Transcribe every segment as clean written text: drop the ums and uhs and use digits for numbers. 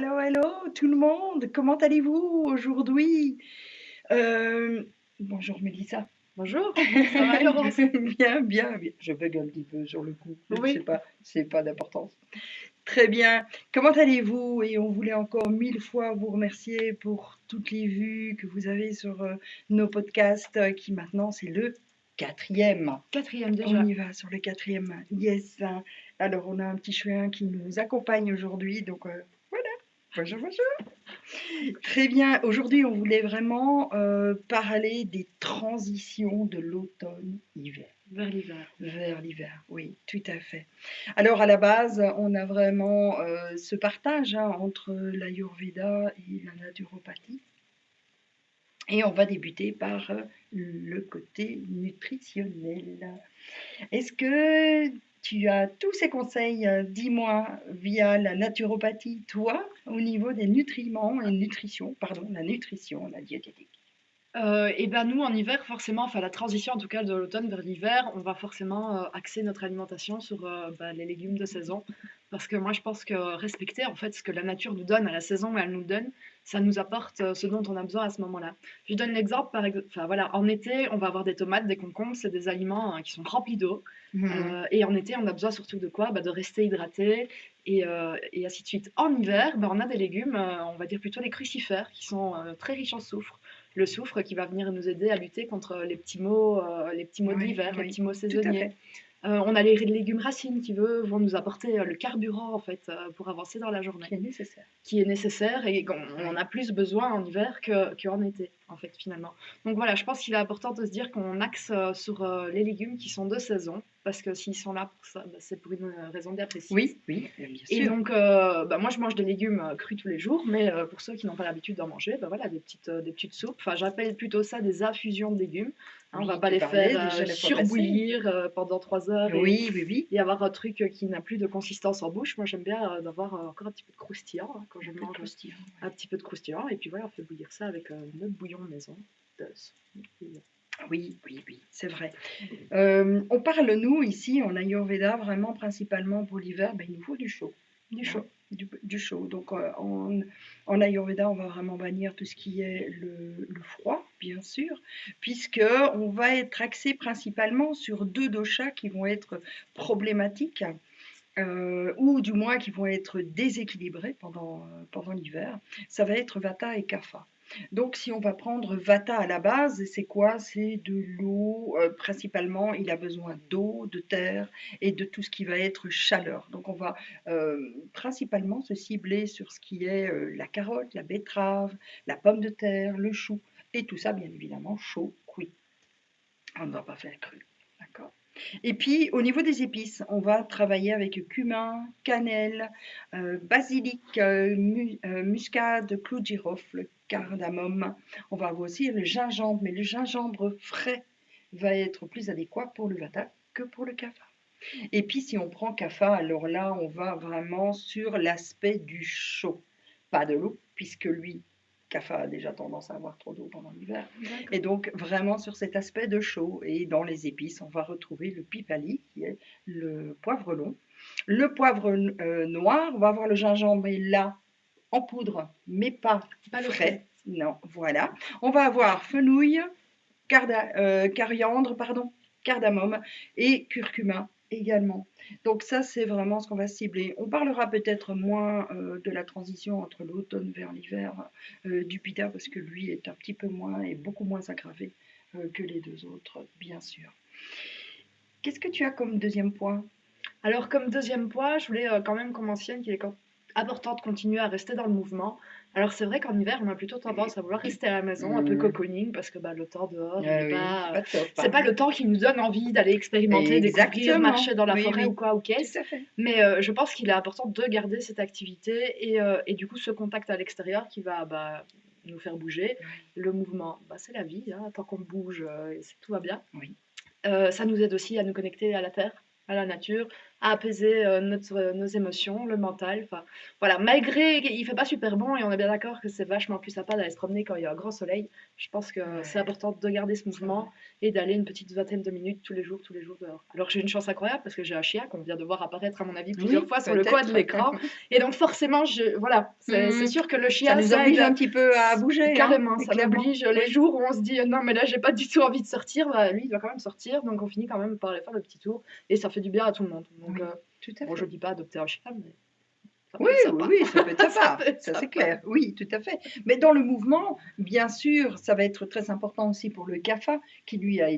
Hello, hello tout le monde, comment allez-vous aujourd'hui? Euh, Bonjour Mélissa. Bonjour, ça va Laurence? Bien, bien, bien. Je bug un petit peu sur le coup, je ne sais Oui. pas, c'est pas d'importance. Très bien. Comment allez-vous? Et on voulait encore 1000 fois vous remercier pour toutes les vues que vous avez sur nos podcasts, qui maintenant c'est le quatrième. Quatrième On déjà. y va sur le quatrième. Yes. Alors on a un petit chouin qui nous accompagne aujourd'hui, donc voilà. Bonjour, bonjour. Très bien. Aujourd'hui, on voulait vraiment parler des transitions de l'automne-hiver. Vers l'hiver. Vers l'hiver, oui, tout à fait. Alors, à la base, on a vraiment ce partage entre l'Ayurveda et la naturopathie. Et on va débuter par le côté nutritionnel. Est-ce que tu as tous ces conseils, dis-moi, via la naturopathie, toi, au niveau des nutriments et nutrition, pardon, la nutrition, la diététique? Et ben nous en hiver forcément, enfin la transition en tout cas de l'automne vers l'hiver, on va forcément axer notre alimentation sur les légumes de saison. Parce que moi je pense que respecter en fait ce que la nature nous donne à la saison où elle nous le donne, ça nous apporte ce dont on a besoin à ce moment-là. Je donne l'exemple par exemple, enfin voilà, en été on va avoir des tomates, des concombres, c'est des aliments qui sont remplis d'eau. Mhm. Et en été on a besoin surtout de quoi? De rester hydraté et ainsi de suite. En hiver, on a des légumes, on va dire plutôt les crucifères, qui sont très riches en soufre. Le soufre qui va venir nous aider à lutter contre les petits maux Oui, d'hiver, les oui, petits maux tout à saisonniers. fait. On a les légumes racines qui vont nous apporter le carburant en fait pour avancer dans la journée, Qui est nécessaire. qui est nécessaire et on en Oui. a plus besoin en hiver qu'en été en fait finalement. Donc voilà, je pense qu'il est important de se dire qu'on axe sur les légumes qui sont de saison parce que s'ils sont là pour ça, c'est pour une raison bien précise. Oui, oui, bien Et sûr. donc, moi, je mange des légumes crus tous les jours, mais pour ceux qui n'ont pas l'habitude d'en manger, voilà, des petites soupes. Enfin, j'appelle plutôt ça des infusions de légumes. Hein, on va Oui, pas tu les faire parlais déjà la fois passée. surbouillir pendant 3 heures Oui, oui, oui. et avoir un truc qui n'a plus de consistance en bouche. Moi, j'aime bien d'avoir encore un petit peu de croustillant hein, quand Un je peu de mange croustillant. un petit peu de croustillant. Et puis voilà, on fait bouillir ça avec notre bouillon maison d'os. Oui, oui, oui, c'est vrai. On parle, nous, ici, en Ayurveda, vraiment principalement pour l'hiver, ben, il nous faut du chaud. Du Hein, chaud. du chaud. Donc, en Ayurveda, on va vraiment bannir tout ce qui est le froid, bien sûr, puisque on va être axé principalement sur deux doshas qui vont être problématiques, ou du moins qui vont être déséquilibrés pendant l'hiver. Ça va être Vata et Kapha. Donc, si on va prendre Vata à la base, c'est quoi? C'est de l'eau, principalement, il a besoin d'eau, de terre et de tout ce qui va être chaleur. Donc, on va principalement se cibler sur ce qui est la carotte, la betterave, la pomme de terre, le chou, et tout ça, bien évidemment, chaud, cuit. On ne va pas faire cru. D'accord? Et puis, au niveau des épices, on va travailler avec cumin, cannelle, basilic, muscade, clou de girofle, cardamome. On va avoir aussi le gingembre, mais le gingembre frais va être plus adéquat pour le vata que pour le kapha. Et puis, si on prend kapha, alors là, on va vraiment sur l'aspect du chaud, pas de l'eau, puisque lui, kapha a déjà tendance à avoir trop d'eau pendant l'hiver. Et D'accord. donc, vraiment sur cet aspect de chaud. Et dans les épices, on va retrouver le pipali, qui est le poivre long. Le poivre noir, on va avoir le gingembre, mais là, en poudre, mais pas Pas le frais. frais. Non, voilà. On va avoir fenouil, coriandre, pardon, cardamome et curcuma également. Donc ça, c'est vraiment ce qu'on va cibler. On parlera peut-être moins de la transition entre l'automne vers l'hiver du pitta parce que lui est un petit peu moins et beaucoup moins aggravé que les deux autres, bien sûr. Qu'est-ce que tu as comme deuxième point? Alors, comme deuxième point, je voulais quand même qu'on mentionne qu'il est important de continuer à rester dans le mouvement. Alors, c'est vrai qu'en hiver, on a plutôt tendance à vouloir rester à la maison, un peu cocooning, parce que le temps dehors, il n'est Oui, c'est pas, pas top. c'est Hein. pas le temps qui nous donne envie d'aller expérimenter, découvrir, Exactement. marcher dans la Oui, forêt ou oui, quoi, ou tout qu'est-ce. à fait. Mais je pense qu'il est important de garder cette activité et du coup, ce contact à l'extérieur qui va nous faire bouger. Oui, Le mouvement, c'est la vie, hein, tant qu'on bouge, tout va bien. oui. Ça nous aide aussi à nous connecter à la terre, à la nature. à apaiser nos émotions, le mental. Enfin, voilà, malgré qu'il fait pas super bon, et on est bien d'accord que c'est vachement plus sympa d'aller se promener quand il y a un grand soleil, je pense que c'est Ouais, important de garder ce c'est vrai. mouvement et d'aller une petite vingtaine de minutes tous les jours dehors. Alors que j'ai une chance incroyable parce que j'ai un chien qu'on vient de voir apparaître, à mon avis, plusieurs Oui, fois sur le coin de peut-être. l'écran. Et donc, forcément, voilà, c'est Hmm. sûr que le Ça chien, nous ça oblige aide. un petit peu à bouger, hein, Carrément, ça clairement. m'oblige. Les Oui, jours où on se dit non, mais là, j'ai pas du tout envie de sortir, bah, lui, il doit quand même sortir. Donc, on finit quand même par aller faire le petit tour. Et ça fait du bien à tout le monde. Donc, oui, tout à bon, je fait. dis pas adopter un chien, mais ça Oui, peut être oui, sympa. oui, ça peut être Ça sympa, peut être ça c'est sympa. clair. Oui, tout à fait. Mais dans le mouvement, bien sûr, ça va être très important aussi pour le CAFA, qui lui a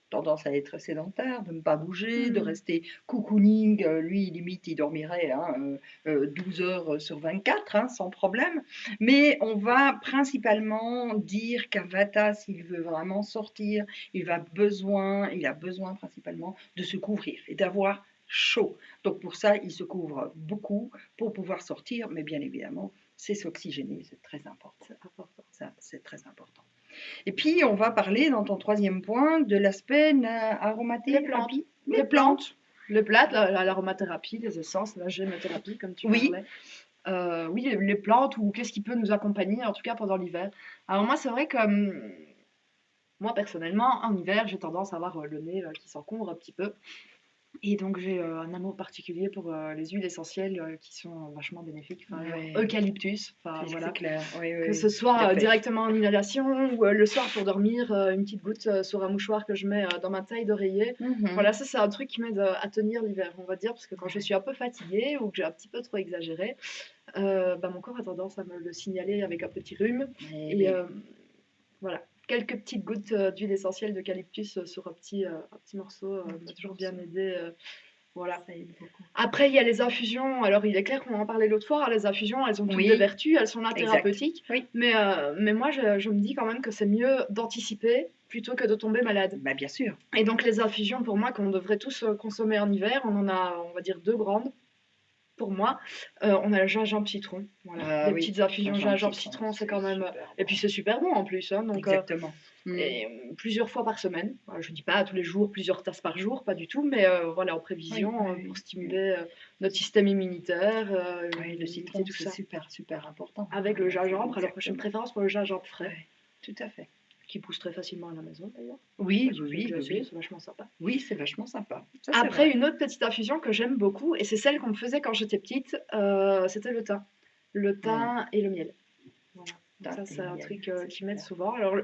tendance à être sédentaire, de ne pas bouger, de Hmm. rester cocooning. Lui, limite, il dormirait 12 heures sur 24, hein, sans problème. Mais on va principalement dire qu'un Vata, s'il veut vraiment sortir, il a besoin principalement de se couvrir et d'avoir chaud. Donc pour ça, il se couvre beaucoup pour pouvoir sortir, mais bien évidemment, c'est s'oxygéner, c'est très important. C'est important. Ça, c'est très important. Et puis, on va parler dans ton troisième point de l'aspect Les plantes. aromathérapie, les Les plantes. plantes. Les plantes, l'aromathérapie, les essences, la gémothérapie, comme tu Oui, parlais. Oui, les plantes ou qu'est-ce qui peut nous accompagner, en tout cas pendant l'hiver. Alors moi, c'est vrai que moi, personnellement, en hiver, j'ai tendance à avoir le nez qui s'encombre un petit peu. Et donc j'ai un amour particulier pour les huiles essentielles qui sont vachement bénéfiques, enfin, genre ouais, eucalyptus, enfin c'est voilà. clair. Oui, Que oui, ce tout à soit fait. directement en inhalation ou le soir pour dormir, une petite goutte sur un mouchoir que je mets dans ma taille d'oreiller. Voilà, Mhm. ça c'est un truc qui m'aide à tenir l'hiver, on va dire, parce que quand je Ouais. suis un peu fatiguée ou que j'ai un petit peu trop exagéré, bah, mon corps a tendance à me le signaler avec un petit rhume. Eh Et oui, voilà, quelques petites gouttes d'huile essentielle d'eucalyptus sur un petit morceau un m'a petit toujours bien morceau, aidé. Voilà. ça aide beaucoup. Après, il y a les infusions. Alors, il est clair qu'on en parlait l'autre fois, hein, les infusions, elles ont toutes des Oui, vertus, elles sont là exact. thérapeutiques. Oui, Mais moi, je me dis quand même que c'est mieux d'anticiper plutôt que de tomber malade. bah, bien sûr. Et donc, les infusions, pour moi, qu'on devrait tous consommer en hiver, on en a, on va dire, deux grandes. Pour moi, on a le gingembre citron. Voilà, Ah des oui, petites infusions gingembre gingembre citron, citron, c'est c'est quand même. super Et puis bon. c'est super bon en plus, hein, donc Exactement. Mm. et plusieurs fois par semaine. Je ne dis pas tous les jours, plusieurs tasses par jour, pas du tout, mais voilà, en Oui, prévision pour oui, oui. stimuler notre système immunitaire, Oui, le l'immunité, citron, tout c'est ça. super, super important. Avec le gingembre, alors que j'ai une Exactement. préférence pour le gingembre frais, Oui, tout à fait. qui pousse très facilement à la maison d'ailleurs. Je sais Oui, pas si oui, tu as oui, déjà oui, essayé, oui. c'est vachement sympa. Oui, c'est vachement sympa. Ça, c'est Après, vrai. une autre petite infusion que j'aime beaucoup, et c'est celle qu'on me faisait quand j'étais petite, c'était le thym. Le Mm. thym et le miel. Voilà. Donc Thym ça, et c'est le un miel, truc c'est qui m'aide super. souvent. Alors,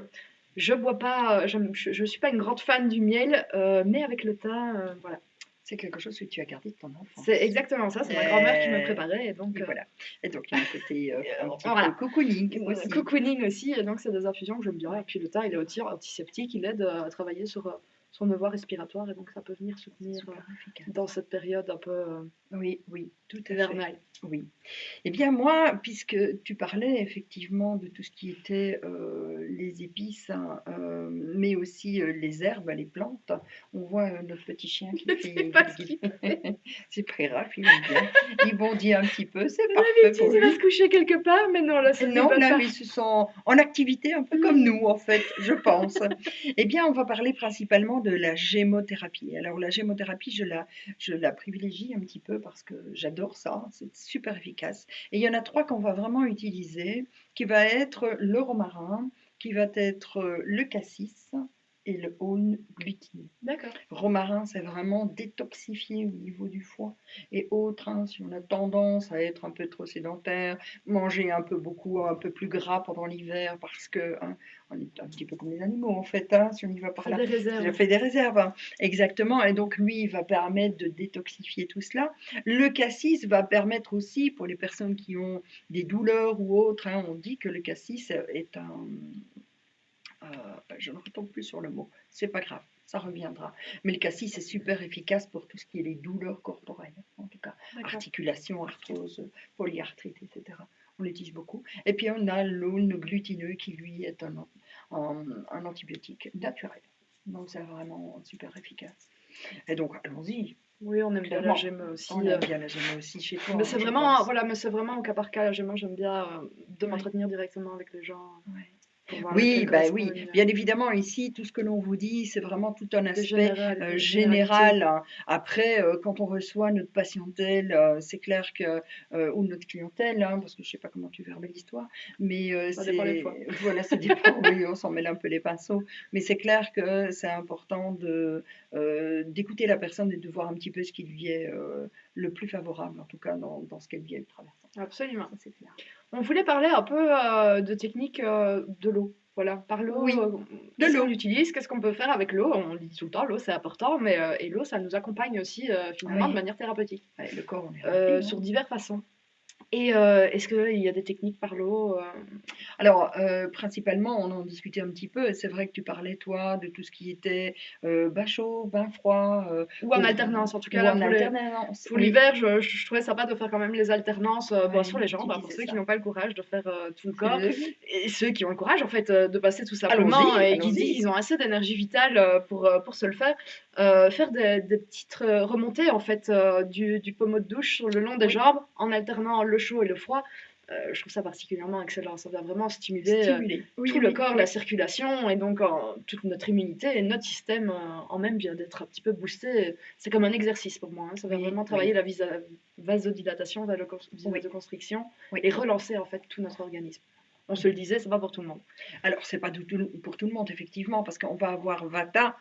je bois pas, je suis pas une grande fan du miel, mais avec le thym, voilà. C'est quelque chose que tu as gardé de ton C'est enfance. exactement ça, c'est ma grand-mère qui me Et, préparait, et donc et voilà. Et donc, il y a un côté un petit peu voilà. cocooning aussi. Cocooning aussi, et donc c'est des infusions que j'aime bien. Et Ouais, puis le thym, il est c'est vrai. aussi antiseptique, il aide à travailler sur son voie respiratoire, et donc ça peut venir C'est soutenir super efficace. dans cette période un peu Oui, oui, tout à fait. hivernale. Oui. Eh bien, moi, puisque tu parlais effectivement de tout ce qui était les épices, hein, mais aussi les herbes, les plantes, on voit notre petit chien qui Je fait sais pas guili ce guili. qu'il fait. C'est très rare, il aime bien. Il bondit un petit peu, c'est parfait D'habitude, pour il va se lui. coucher quelque part, mais non, là, il Non, va là, pas. ils se sont en activité un peu comme nous, en fait, je pense. Eh bien, on va parler principalement de la gémothérapie. Alors, la gémothérapie, je la privilégie un petit peu parce que j'adore ça, c'est super efficace. Et il y en a trois qu'on va vraiment utiliser, qui va être le romarin, qui va être le cassis et le aulne glutineux. D'accord. Romarin, c'est vraiment détoxifier au niveau du foie et autres, hein, si on a tendance à être un peu trop sédentaire, manger un peu beaucoup, un peu plus gras pendant l'hiver parce que hein, on est un petit peu comme les animaux en fait, hein, si on y va par Fais là. des Je réserves. fais des réserves, hein, exactement, et donc lui, il va permettre de détoxifier tout cela. Le cassis va permettre aussi pour les personnes qui ont des douleurs ou autres, hein, on dit que le cassis est un je ne retombe plus sur le mot, c'est pas grave, ça reviendra. Mais le cassis est super efficace pour tout ce qui est les douleurs corporelles, en tout cas, D'accord. articulation, arthrose, polyarthrite, etc. On l'utilise beaucoup. Et puis on a l'aulne glutineux qui lui est un antibiotique naturel. Donc c'est vraiment super efficace. Et donc allons-y, Oui, on aime bien la clairement. gemme On aussi. aime bien la gemme aussi chez toi, Mais hein, c'est je vraiment, pense. voilà, mais c'est vraiment au cas par cas. La gemme, j'aime bien de Oui, m'entretenir directement avec les gens. ouais. pour voir Oui, lequel bah, correspond oui, le mieux. bien évidemment, ici, tout ce que l'on vous dit, c'est vraiment tout un Des aspect, généralités. général, hein. Après, quand on reçoit notre patientèle, c'est clair que, ou notre clientèle, hein, parce que je sais pas comment tu verbalises toi, mais, Ça dépend des fois. c'est voilà, ça dépend, oui, on s'en mêle un peu les pinceaux, mais c'est clair que c'est important d'écouter la personne et de voir un petit peu ce qui lui est, le plus favorable, en tout cas dans ce qu'elle vit elle traverse. Absolument. Ça, c'est clair. On voulait parler un peu de technique de l'eau. Voilà, par l'eau, Oui, de qu'est-ce qu'on l'eau. utilise, qu'est-ce qu'on peut faire avec l'eau? On le dit tout le temps, l'eau c'est important, mais et l'eau ça nous accompagne aussi finalement de Oui, manière thérapeutique ouais, le corps, on est rempli, hein. sur diverses façons. Et est-ce qu'il y a des techniques par l'eau Alors, principalement, on en discutait un petit peu. C'est vrai que tu parlais, toi, de tout ce qui était bain chaud, bain froid, ou en alternance? En tout cas ou là en pour les, alternance. pour Oui, l'hiver, je trouvais sympa de faire quand même les alternances bon, sur ouais, les jambes, tu hein, pour disais ceux qui ça. n'ont pas le courage de faire tout le corps, Oui. et ceux qui ont le courage en fait de passer tout simplement Allons-y, et qui disent allons-y. qu'ils ont assez d'énergie vitale pour se le faire, faire des petites remontées en fait du pommeau de douche sur le long des Oui, jambes en alternant le chaud et le froid. Je trouve ça particulièrement excellent. Ça va vraiment stimuler stimuler. Oui, tout le oui, corps, la oui. circulation et donc toute notre immunité et notre système en même vient d'être un petit peu boosté. C'est comme un exercice pour moi, hein. Ça va Oui, vraiment travailler oui, la vasodilatation, oui, vasoconstriction oui. et relancer en fait tout notre organisme. On se le disait, c'est pas pour tout le monde. Alors, c'est pas du tout pour tout le monde, effectivement, parce qu'on va avoir Vata,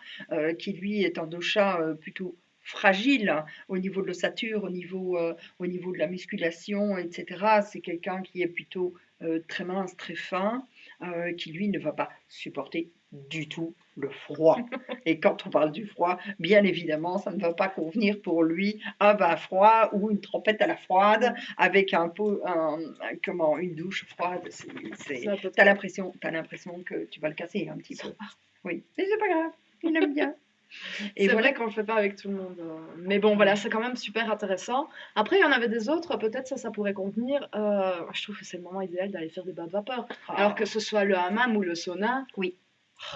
qui lui est un dosha plutôt fragile, hein, au niveau de l'ossature, au niveau de la musculation, etc. C'est quelqu'un qui est plutôt très mince, très fin, qui lui ne va pas supporter du tout le froid. Et quand on parle du froid, bien évidemment, ça ne va pas convenir pour lui un bain froid ou une trempette à la froide avec comment, une douche froide. C'est un peu T'as trop. l'impression que tu vas le casser un petit Ça peu. repart. Oui, mais c'est pas grave, il aime bien. Et C'est voilà. vrai qu'on le fait pas avec tout le monde. Mais bon, voilà, c'est quand même super intéressant. Après, il y en avait des autres, peut-être ça pourrait convenir. Je trouve que c'est le moment idéal d'aller faire des bains de vapeur. Alors que Ah, ce soit le hammam ou le sauna, oui.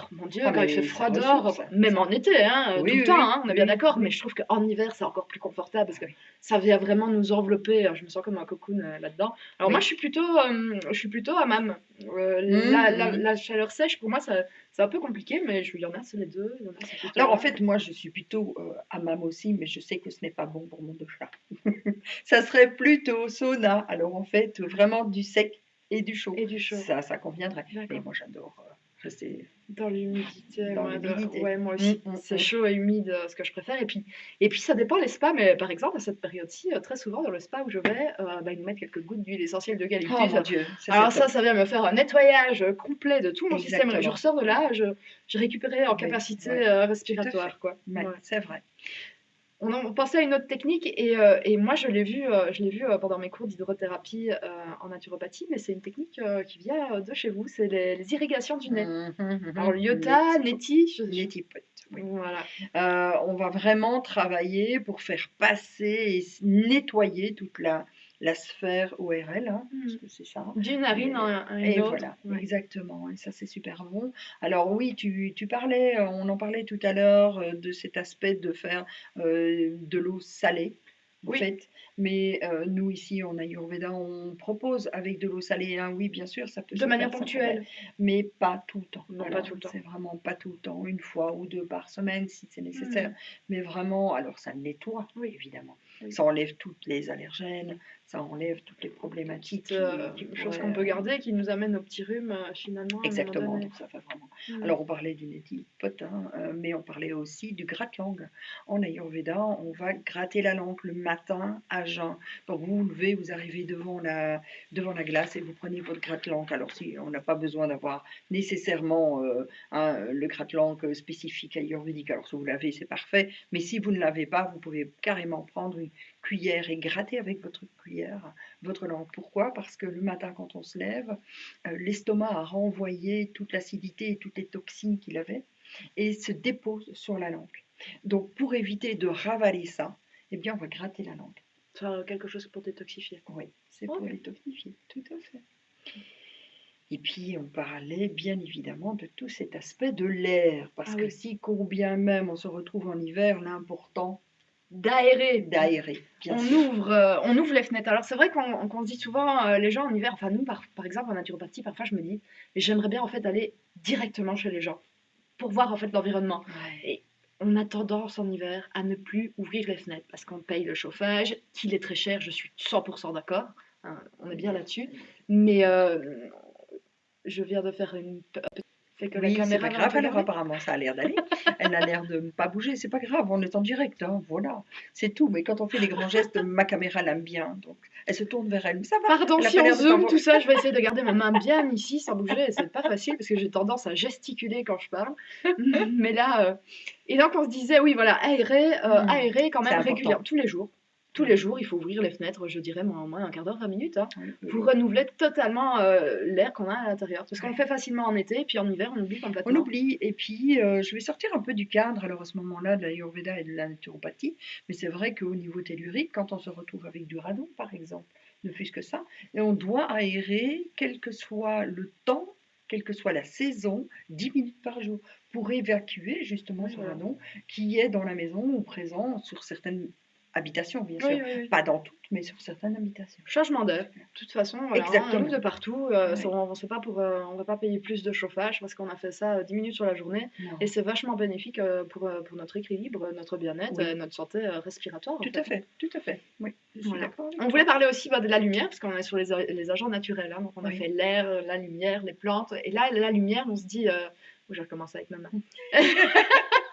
oh mon Dieu, Ah, quand il fait mais ça froid ressource, dehors, même ça. en été, hein, tout Oui, le oui, temps, oui, hein, on est bien oui, d'accord, mais oui. je trouve qu'en hiver, c'est encore plus confortable parce Ah que oui, ça vient vraiment nous envelopper. Je me sens comme un cocoon là-dedans. Alors moi, oui. je suis plutôt hammam. Mhm. La chaleur sèche, pour moi, c'est un peu compliqué, mais il y en a, c'est les deux, il y en a, c'est plutôt Alors en l'un. fait, moi je suis plutôt hammam aussi, mais je sais que ce n'est pas bon pour mon dosha. Ça serait plutôt sauna. Alors en fait, vraiment du sec et du chaud. Et du chaud. Ça conviendrait. Mais D'accord. moi j'adore rester Dans l'humidité, dans l'humidité. ouais, moi aussi. C'est Mm. chaud et humide, ce que je préfère. Et puis ça dépend les spas, mais par exemple, à cette période-ci, très souvent dans le spa où je vais, bah, ils nous mettent quelques gouttes d'huile essentielle Oh d'eucalyptus. mon Dieu, ça c'est Alors top. ça vient me faire un nettoyage complet de tout mon système. Je Exactement. ressors de là, j'ai récupéré en Oui, capacité oui, tout à fait. respiratoire, quoi. Ouais, Ouais. c'est vrai. On pensait à une autre technique et moi je l'ai vu pendant mes cours d'hydrothérapie en naturopathie, mais c'est une technique qui vient de chez vous, c'est les irrigations du nez. Alors Lyota, Neti, Netipote, oui. voilà. On va vraiment travailler pour faire passer et nettoyer toute la sphère ORL, hein, parce Hmm. que c'est ça. D'une narine à une Et autre. voilà, Ouais. exactement. Et ça, c'est super bon. Alors oui, tu parlais, on en parlait tout à l'heure de cet aspect de faire de l'eau salée, en Oui, fait. Mais nous, ici, en Ayurveda, on propose avec de l'eau salée, hein. Oui, bien sûr, ça peut de se manière faire sans problème, ponctuelle. mais pas tout le temps. Non, pas Voilà, tout le temps. c'est vraiment pas tout le temps, une fois ou deux par semaine si c'est nécessaire. Hmm. Mais vraiment, alors ça nettoie, Oui, évidemment. oui. Ça enlève toutes les allergènes, ça enlève toutes les Des problématiques petites qui choses pourraient... qu'on peut garder qui nous amènent au petit rhume finalement à un moment Exactement, donné. donc ça fait vraiment. Hmm. Alors on parlait du neti potin, mais on parlait aussi du gratte-langue. En Ayurveda, on va gratter la langue le matin à jeun. Donc vous vous levez, vous arrivez devant la glace et vous prenez votre gratte-langue. Alors si on n'a pas besoin d'avoir nécessairement le gratte-langue spécifique ayurvédique, alors si vous l'avez, c'est parfait. Mais si vous ne l'avez pas, vous pouvez carrément prendre une cuillère et gratter avec votre cuillère votre langue. Pourquoi? Parce que le matin quand on se lève, l'estomac a renvoyé toute l'acidité et toutes les toxines qu'il avait et se dépose sur la langue. Donc pour éviter de ravaler ça, eh bien on va gratter la langue. Faire quelque chose pour détoxifier. Oui, c'est pour Ok. détoxifier, tout à fait. Et puis on parlait bien évidemment de tout cet aspect de l'air, parce Ah que oui. si combien même on se retrouve en hiver, l'important d'aérer. d'aérer, bien On sûr. ouvre les fenêtres. Alors c'est vrai qu'on se dit souvent, les gens en hiver, enfin nous par exemple en naturopathie, parfois je me dis, mais j'aimerais bien en fait aller directement chez les gens pour voir en fait l'environnement. Ouais. Et on a tendance en hiver à ne plus ouvrir les fenêtres parce qu'on paye le chauffage, qu'il est très cher, je suis 100% d'accord, hein, on est bien là-dessus. Mais je viens de faire une... Fait que la Oui, c'est caméra pas va me grave, alors regarder. apparemment ça a l'air d'aller. Elle a l'air de ne pas bouger, c'est pas grave, on est en direct, hein, voilà. C'est tout, mais quand on fait des grands gestes, ma caméra l'aime bien, donc elle se tourne vers elle. Mais ça va, Pardon, elle a si pas on l'air de zoome t'avoir. tout ça, je vais essayer de garder ma main bien ici sans bouger. Et c'est pas facile parce que j'ai tendance à gesticuler quand je parle. Mais là, et donc on se disait, oui, voilà, aérer quand C'est même important. régulièrement, tous les jours. Tous les jours, il faut ouvrir les fenêtres, je dirais, au moins un quart d'heure, 20 minutes, hein, Oui, oui, pour oui. renouveler totalement l'air qu'on a à l'intérieur. Parce qu'on le fait facilement en été, et puis en hiver, on oublie On complètement. oublie, et puis je vais sortir un peu du cadre, alors à ce moment-là, de l'Ayurveda et de la naturopathie, mais c'est vrai qu'au niveau tellurique, quand on se retrouve avec du radon, par exemple, ne fût-ce que ça, et on doit aérer, quel que soit le temps, quelle que soit la saison, 10 minutes par jour, pour évacuer justement Oui, ce voilà. radon qui est dans la maison ou présent sur certaines habitations, bien sûr. Oui, oui, oui. Pas dans toutes, mais sur certaines habitations. Changement d'air. De toute façon, voilà, on Exactement. ouvre de partout. Ouais. On va pas payer plus de chauffage parce qu'on a fait ça 10 minutes sur la journée. Non. Et c'est vachement bénéfique pour notre équilibre, notre bien-être, Oui. et notre santé respiratoire. En Tout fait. à fait, tout à fait. Oui, je suis Voilà. d'accord avec On toi. voulait parler aussi de la lumière, parce qu'on est sur les agents naturels. Hein. Donc on a Oui. fait l'air, la lumière, les plantes. Et là, la lumière, on se dit. J'ai recommencé avec ma main.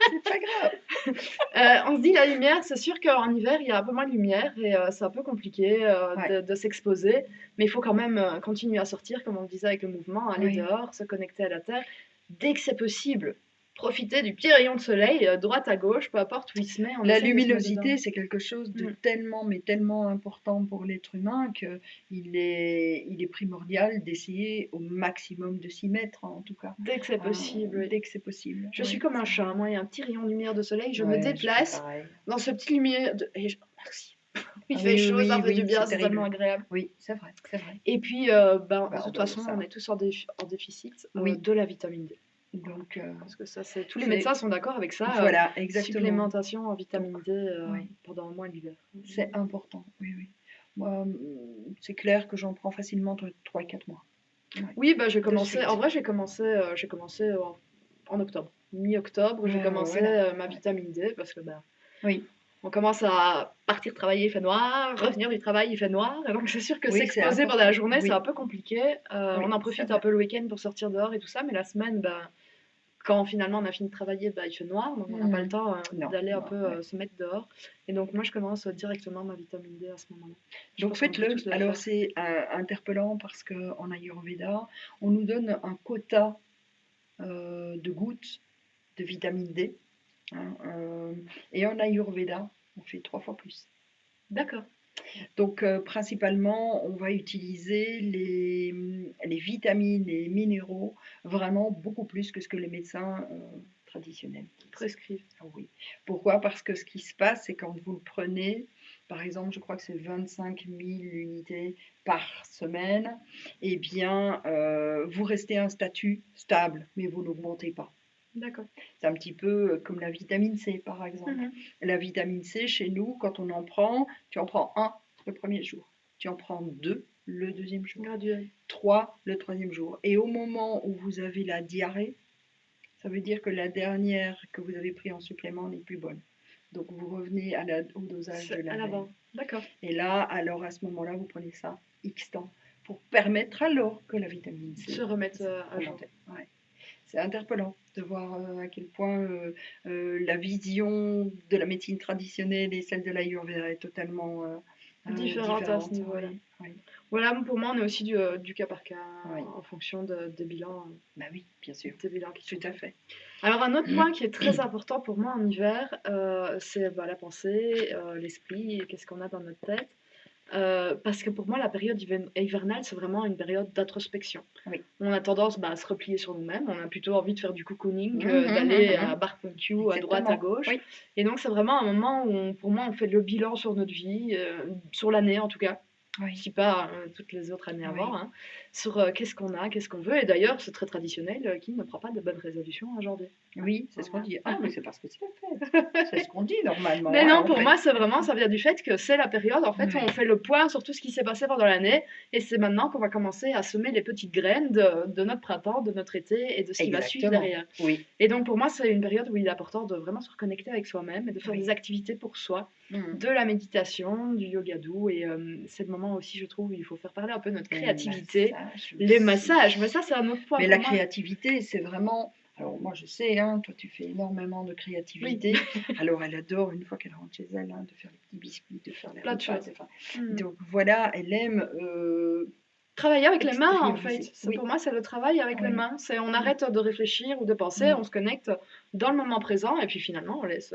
C'est pas grave. On se dit la lumière, c'est sûr qu'en hiver, il y a un peu moins de lumière et c'est un peu compliqué Ouais. de s'exposer. Mais il faut quand même continuer à sortir, comme on le disait avec le mouvement, aller Oui. dehors, se connecter à la terre. Dès que c'est possible, profiter du petit rayon de soleil, droite à gauche, peu importe où il se met. On La essaye de se mettre dedans. luminosité, c'est quelque chose de Mm. tellement, mais tellement important pour l'être humain qu'il est primordial d'essayer au maximum de s'y mettre, en tout cas. Dès que c'est possible. Oui. Dès que c'est possible. Je suis Oui, comme un c'est chat. vrai. Moi, il y a un petit rayon de lumière de soleil, je me Ouais, je fais déplace pareil. dans ce petit lumière. Merci. Il Ah fait oui, chaud, oui, ça oui, fait du oui, bien, c'est c'est tellement terrible. agréable. Oui, c'est vrai, c'est vrai. Et puis, Bah, de en toute dehors de façon, ça. on est tous en déficit Oui. de la vitamine D. Donc, Parce que ça, c'est tous les c'est- médecins sont d'accord avec ça. voilà, exactement. Supplémentation en vitamine D Oui. pendant au moins l'hiver. C'est important, oui, oui. Moi, c'est clair que j'en prends facilement 3 et 4 mois. Ouais. Oui, bah, j'ai De commencé. suite. En vrai, j'ai commencé en octobre. Mi-octobre, j'ai commencé Voilà. ma Ouais. vitamine D parce que bah, Oui, on commence à partir travailler, il fait noir, revenir du travail, il fait noir. Et donc, c'est sûr que oui, c'est s'exposer pendant la important. journée, c'est Oui, un peu compliqué. oui, On en c'est profite un vrai. peu le week-end pour sortir dehors et tout ça, mais la semaine, bah, quand finalement on a fini de travailler, bah, il fait noir, donc on n'a pas le temps Non, d'aller un non, peu ouais. se mettre dehors. Et donc moi je commence directement ma vitamine D à ce moment-là. Je Donc pense qu'on peut faites-le. tous le Alors faire. c'est interpellant parce qu'en Ayurveda, on nous donne un quota de gouttes de vitamine D, hein, et en Ayurveda, on fait 3 fois plus. D'accord. Donc principalement, on va utiliser les vitamines, les minéraux, vraiment beaucoup plus que ce que les médecins traditionnels disent. Prescrive. Ah oui. Pourquoi? Parce que ce qui se passe, c'est quand vous le prenez, par exemple, je crois que c'est 25 000 unités par semaine, eh bien, vous restez à un statut stable, mais vous n'augmentez pas. D'accord. C'est un petit peu comme la vitamine C, par exemple. La vitamine C, chez nous, quand on en prend, tu en prends 1 le premier jour, tu en prends 2 le deuxième jour, Graduel. 3 le troisième jour. Et au moment où vous avez la diarrhée, ça veut dire que la dernière que vous avez pris en supplément n'est plus bonne. Donc vous revenez au dosage de la à veille. l'avant. D'accord. Et là, alors à ce moment-là, vous prenez ça X temps pour permettre alors que la vitamine C se remettre à jour. Ouais. C'est interpellant de voir à quel point la vision de la médecine traditionnelle et celle de l'Ayurveda est totalement différente à ce niveau-là. Oui, oui. Voilà, pour moi, on est aussi du cas par cas Oui. en fonction des bilans. Bah oui, bien sûr. Des bilans qui Tout à fait. Alors un autre point qui est très important pour moi en hiver, c'est la pensée, l'esprit, qu'est-ce qu'on a dans notre tête. Parce que pour moi, la période hivernale, c'est vraiment une période d'introspection. Oui. On a tendance à se replier sur nous-mêmes, on a plutôt envie de faire du cocooning, d'aller à barbecue à droite, à gauche. Oui. Et donc c'est vraiment un moment où, pour moi, on fait le bilan sur notre vie, sur l'année en tout cas. Oui, si pas toutes les autres années avant, oui, hein, sur qu'est-ce qu'on a, qu'est-ce qu'on veut. Et d'ailleurs, c'est très traditionnel, qui ne prend pas de bonnes résolutions aujourd'hui. oui, c'est ce qu'on Voilà. dit. Ah, mais c'est parce que c'est la fête. C'est ce qu'on dit normalement, Mais hein, non, en pour fait. moi, c'est vraiment, ça vient du fait que c'est la période en fait où on Oui, fait le point sur tout ce qui s'est passé pendant l'année, et c'est maintenant qu'on va commencer à semer les petites graines de notre printemps, de notre été et de ce qui va suivre exactement. derrière. Oui, Et donc pour moi, c'est une période où il est important de vraiment se reconnecter avec soi-même et de faire des oui. activités pour soi, Mm. de la méditation, du yoga doux, et c'est le moment aussi, je trouve, où il faut faire parler un peu notre Les créativité, massages les massages, mais aussi. ça c'est un autre point Mais pour la moi. créativité, c'est vraiment. Alors, moi, je sais, hein, toi, tu fais énormément de Oui, créativité. Alors, elle adore, une fois qu'elle rentre chez elle, hein, de faire les petits biscuits, de faire les plein de repas. choses. Hmm. Donc, voilà, elle aime Travailler avec les mains, en fait. extérioriser. Pour Oui, moi, c'est le travail avec les oui, mains. C'est on oui. arrête de réfléchir ou de penser, Mm. on se connecte dans le moment présent et puis finalement, on laisse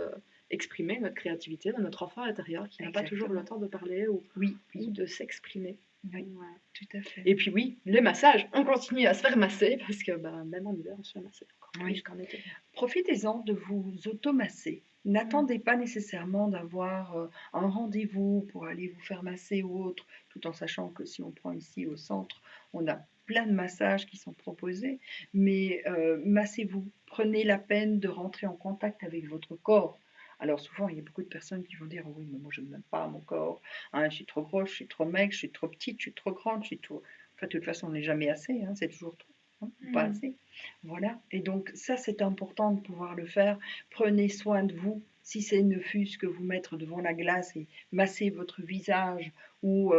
exprimer notre créativité de notre enfant intérieur qui n'a pas toujours le Exactement. temps de parler Oui, ou oui, de s'exprimer. oui, Ouais. tout à fait. Et puis oui, les massages, on continue à se faire masser parce que bah, même en hiver, on se fait masser encore plus Oui. qu'en été. Profitez-en de vous automasser. Mm. N'attendez pas nécessairement d'avoir un rendez-vous pour aller vous faire masser ou autre, tout en sachant que si on prend ici au centre, on a plein de massages qui sont proposés, mais massez-vous. Prenez la peine de rentrer en contact avec votre corps. Alors souvent, il y a beaucoup de personnes qui vont dire «Oui, mais moi je n'aime pas mon corps, hein, je suis trop grosse, je suis trop maigre, je suis trop petite, je suis trop grande, je suis trop...» Enfin, de toute façon, on n'est jamais assez, hein, c'est toujours trop, hein, pas Mm. assez. Voilà, et donc ça c'est important de pouvoir le faire. Prenez soin de vous, si c'est ne fût-ce que vous mettre devant la glace et masser votre visage ou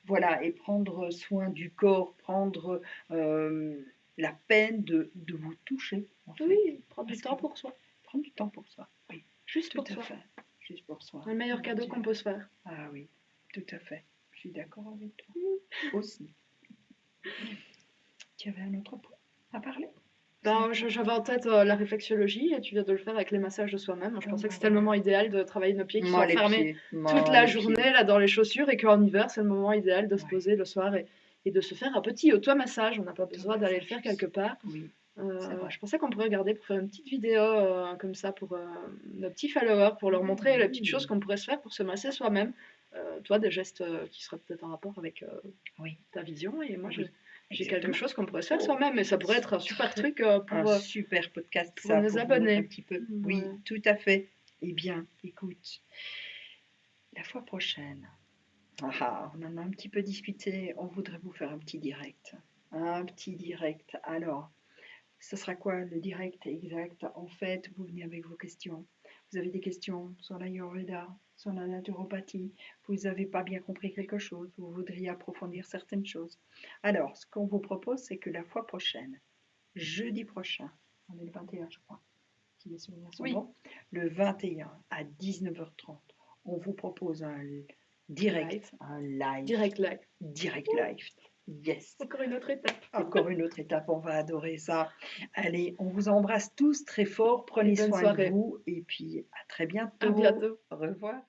voilà, et prendre soin du corps, prendre la peine de vous toucher en fait. Oui, prendre du Parce que temps pour soi, prendre du temps pour soi, oui, juste tout pour à soi. fait, juste pour soi, Le meilleur mon cadeau Dieu. qu'on peut se faire. Ah oui, tout à fait, je suis d'accord avec toi Mm. aussi. Tu avais un autre point à parler? Ben, j'avais en tête la réflexologie et tu viens de le faire avec les massages de soi-même. Je Ah pensais que bah c'était le voilà. moment idéal de travailler nos pieds qui sont Moi les enfermés pieds, toute moi la les journée pieds. là dans les chaussures et qu'en hiver c'est le moment idéal de se Ouais, poser le soir et de se faire un petit auto-massage. On n'a pas besoin d'aller le automassage faire quelque aussi. part. Oui, c'est vrai. Je pensais qu'on pourrait regarder pour faire une petite vidéo comme ça pour nos petits followers, pour leur montrer les petites choses Oui, qu'on pourrait se faire pour se masser soi-même. Toi, des gestes qui seraient peut-être en rapport avec oui, ta vision et moi oui, j'ai quelque exactement. chose qu'on pourrait se faire Oh, soi-même et ça pourrait être un super truc un super podcast, pour ça, nos pour vous mettre un abonnés. petit peu. Oui, Voilà. tout à fait. Eh bien, écoute, la fois prochaine, on en a un petit peu discuté, on voudrait vous faire un petit direct. Un petit direct. Alors, ce sera quoi le direct exact? En fait, vous venez avec vos questions. Vous avez des questions sur l'Ayurveda, sur la naturopathie. Vous n'avez pas bien compris quelque chose. Vous voudriez approfondir certaines choses. Alors, ce qu'on vous propose, c'est que la fois prochaine, jeudi prochain, on est le 21, je crois, si mes souvenirs sont Oui, bons, le 21 à 19h30, on vous propose un live, direct, un live, direct live. direct live. Yes. Encore une autre étape. Encore une autre étape, on va adorer ça. Allez, on vous embrasse tous très fort, Et prenez bonne soin de soirée. vous et puis à très À bientôt. bientôt. Au revoir.